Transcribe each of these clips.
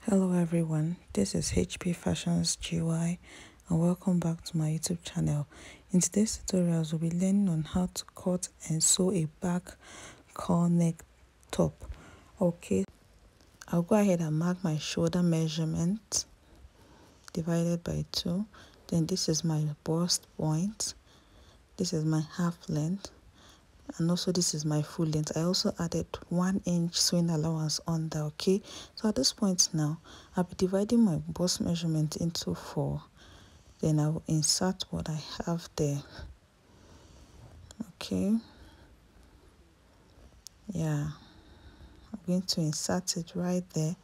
Hello everyone, this is HP Fashions GY and welcome back to my YouTube channel. In today's tutorials, we'll be learning on how to cut and sew a back cowl neck top. Okay, I'll go ahead and mark my shoulder measurement divided by 2. Then this is my bust point, this is my half length, and also this is my full length. I also added 1 inch sewing allowance on that. Okay, so at this point now I'll be dividing my bust measurement into 4. Then I will insert what I have there. Okay, yeah, I'm going to insert it right there.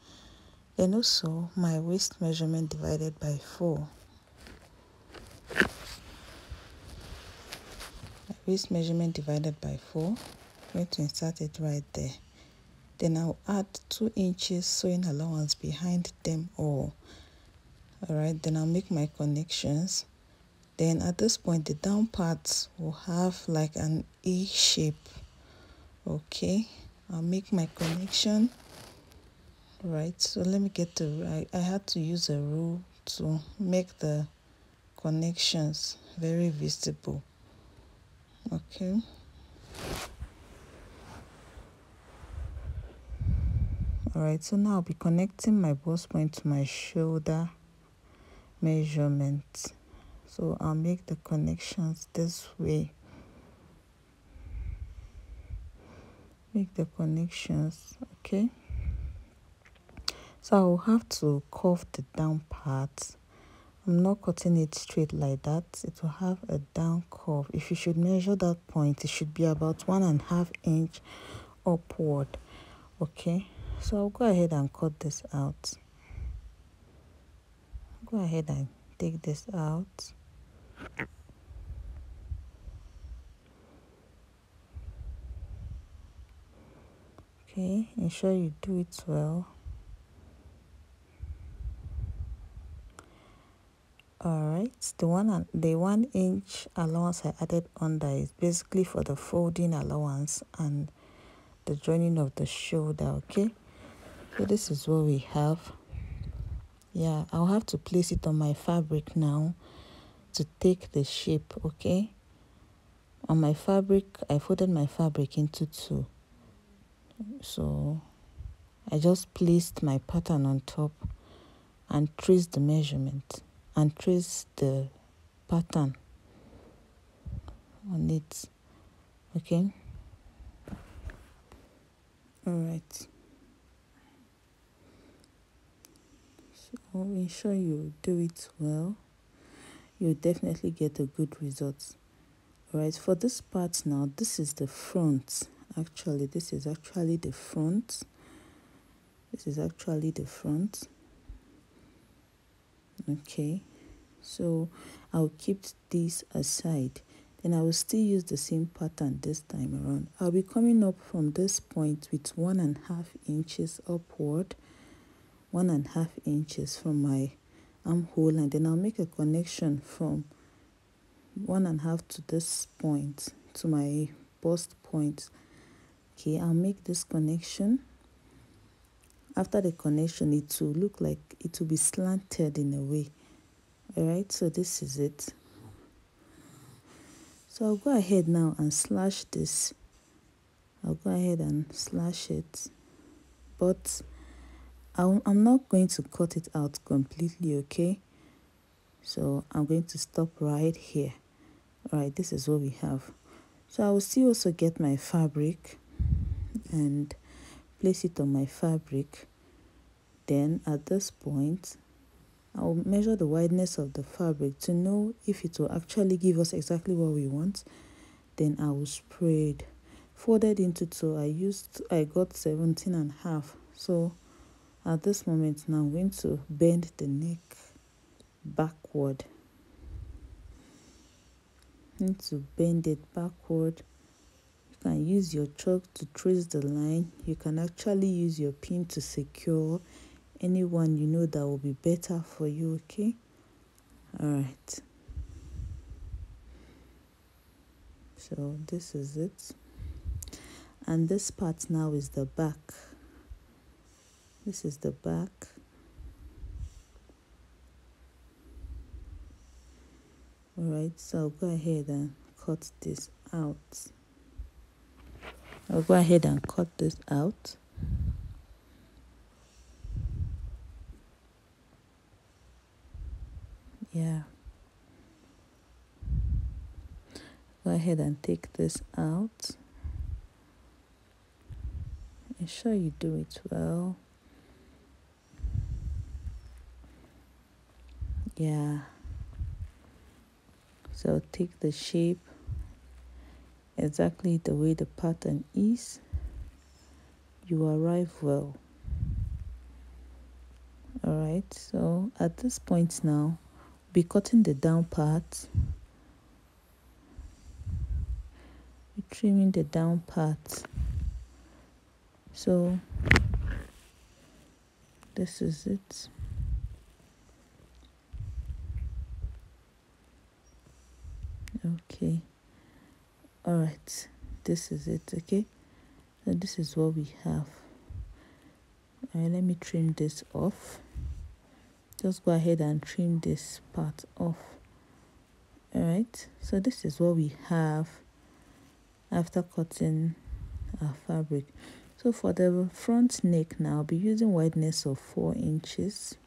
Then also my waist measurement divided by 4. Waist measurement divided by 4. I'm going to insert it right there. Then I'll add 2 inches sewing allowance behind them all. Alright, then I'll make my connections. Then at this point the down part will have like an A shape. Okay, I'll make my connection. Right, so let me get the I had to use a rule to make the connections very visible. Okay, alright, so now I'll be connecting my bust point to my shoulder measurement. So I'll make the connections this way. Make the connections, okay. So I will have to curve the down part. I'm not cutting it straight like that. It will have a down curve. If you should measure that point, it should be about 1.5 inch upward. Okay, so I'll go ahead and cut this out. Go ahead and take this out. Okay, ensure you do it well. Alright, the 1 inch allowance I added under is basically for the folding allowance and the joining of the shoulder. Okay, so this is what we have. Yeah, I'll have to place it on my fabric now to take the shape. Okay, on my fabric I folded my fabric into 2, so I just placed my pattern on top and traced the measurement and trace the pattern on it. Okay, all right, so ensure you do it well. You'll definitely get a good result. All right, for this part now, this is the front. Actually, this is actually the front. This is actually the front. Okay, so I'll keep this aside. Then I will still use the same pattern this time around. I'll be coming up from this point with 1.5 inches upward, 1.5 inches from my armhole, and then I'll make a connection from 1.5 to this point to my bust point. Okay, I'll make this connection. After the connection, it will look like it will be slanted in a way. All right, so this is it. So I'll go ahead now and slash this. I'll go ahead and slash it, but I'm not going to cut it out completely. Okay, so I'm going to stop right here. All right, this is what we have. So I will still also get my fabric and place it on my fabric. Then at this point I'll measure the wideness of the fabric to know if it will actually give us exactly what we want. Then I will spread, folded into 2. I got 17.5. So at this moment now I'm going to bend the neck backward. I need to bend it backward. You can use your chalk to trace the line. You can actually use your pin to secure anyone you know that will be better for you. Okay, all right, so this is it, and this part now is the back. This is the back. Alright, so I'll go ahead and cut this out. I'll go ahead and cut this out. Yeah. Go ahead and take this out. Ensure you do it well. Yeah. So take the shape exactly the way the pattern is. You arrive well. Alright, so at this point now, be cutting the down part. Be trimming the down part. So this is it. Okay. Alright, this is it. Okay, so this is what we have. Alright, let me trim this off. Just go ahead and trim this part off. Alright, so this is what we have after cutting our fabric. So for the front neck now, I'll be using wideness of 4 inches.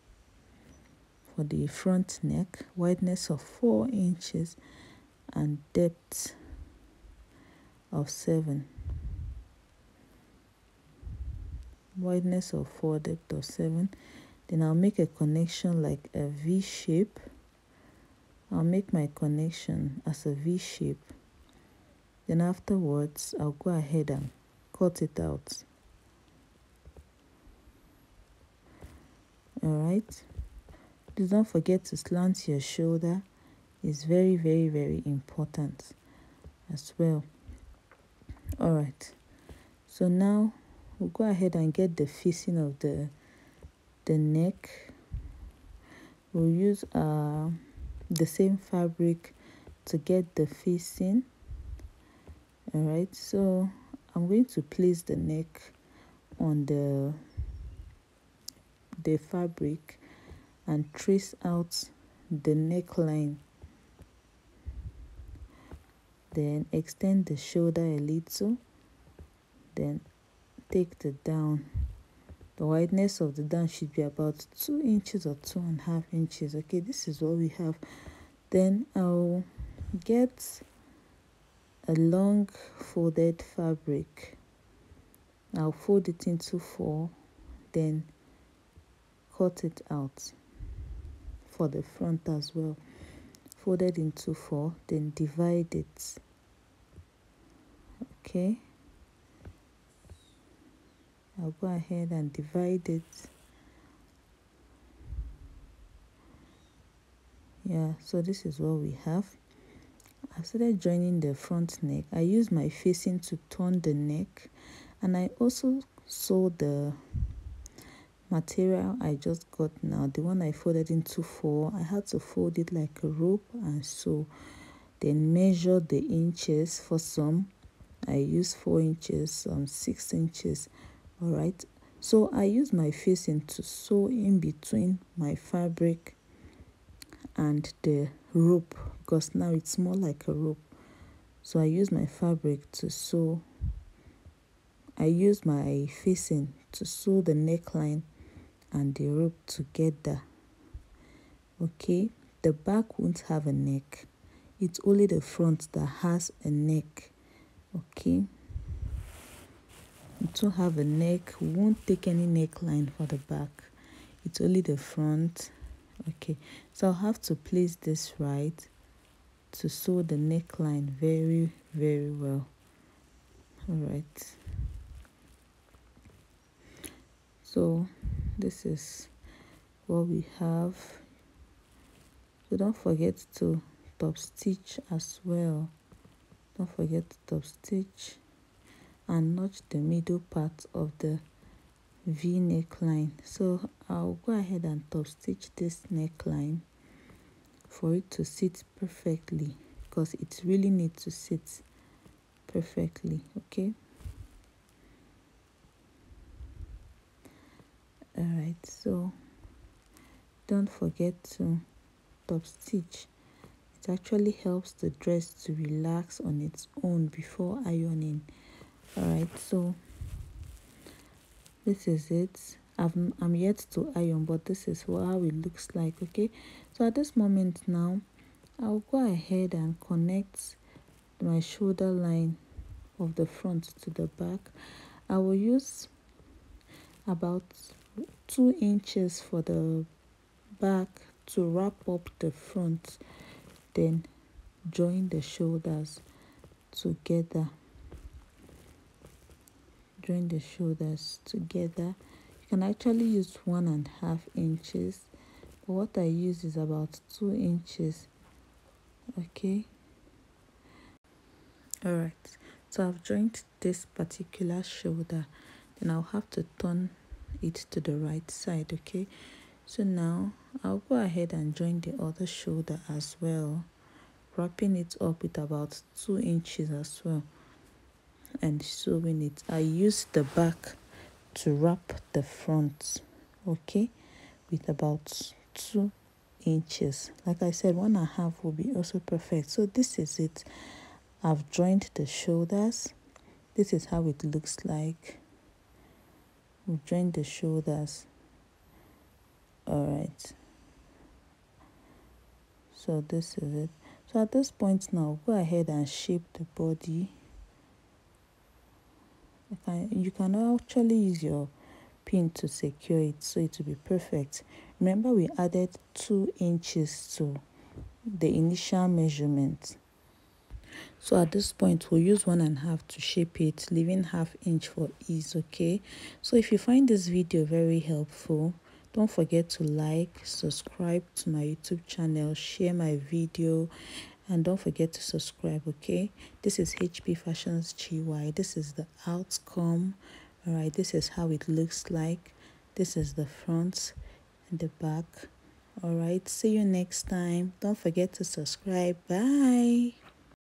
For the front neck, wideness of 4 inches and depth of 7. Wideness of 4, depth of 7. Then I'll make a connection like a V shape. I'll make my connection as a V shape. Then afterwards, I'll go ahead and cut it out. Alright. Please don't forget to slant your shoulder. It's very, very, very important as well. Alright. So now we'll go ahead and get the facing of the neck. We'll use the same fabric to get the facing. Alright, so I'm going to place the neck on the fabric and trace out the neckline. Then extend the shoulder a little. Then take the down. The wideness of the down should be about 2 inches or 2.5 inches. Okay, this is what we have. Then I'll get a long folded fabric. I'll fold it into 4, then cut it out for the front as well. Fold it into 4, then divide it. Okay, I'll go ahead and divide it. Yeah, so this is what we have. I started joining the front neck. I used my facing to turn the neck, and I also sewed the material I just got now, the one I folded into 4. I had to fold it like a rope and sew. Then measure the inches. For some, I use 4 inches, some 6 inches. Alright, so I use my facing to sew in between my fabric and the rope, because now it's more like a rope. So I use my fabric to sew. I use my facing to sew the neckline and the rope together. Okay, the back won't have a neck. It's only the front that has a neck. Okay, it won't have a neck. We won't take any neckline for the back. It's only the front. Okay, so I'll have to place this right to sew the neckline very, very well. Alright, so this is what we have. So don't forget to top stitch as well. Don't forget to top stitch and notch the middle part of the V neckline. So I'll go ahead and top stitch this neckline for it to sit perfectly, because it really needs to sit perfectly. Okay, alright, so don't forget to top stitch. It actually helps the dress to relax on its own before ironing. Alright, so this is it. I'm yet to iron, but this is how it looks like. Okay, so at this moment now, I'll go ahead and connect my shoulder line of the front to the back. I will use about 2 inches for the back to wrap up the front, then join the shoulders together. Join the shoulders together. You can actually use 1.5 inches, but what I use is about 2 inches. Okay, all right, so I've joined this particular shoulder, then I'll have to turn it to the right side. Okay, so now I'll go ahead and join the other shoulder as well, wrapping it up with about 2 inches as well and sewing it. I use the back to wrap the front, okay, with about 2 inches. Like I said, 1.5 will be also perfect. So this is it. I've joined the shoulders. This is how it looks like. We've joined the shoulders. All right, so this is it. So at this point now, go ahead and shape the body. You can actually use your pin to secure it so it will be perfect. Remember, we added 2 inches to the initial measurement. So at this point, we'll use 1.5 to shape it, leaving 1/2 inch for ease. Okay, so if you find this video very helpful, don't forget to like, subscribe to my YouTube channel, share my video, and don't forget to subscribe. Okay, this is HP Fashions GY. This is the outcome. All right, this is how it looks like. This is the front and the back. All right, see you next time. Don't forget to subscribe. Bye.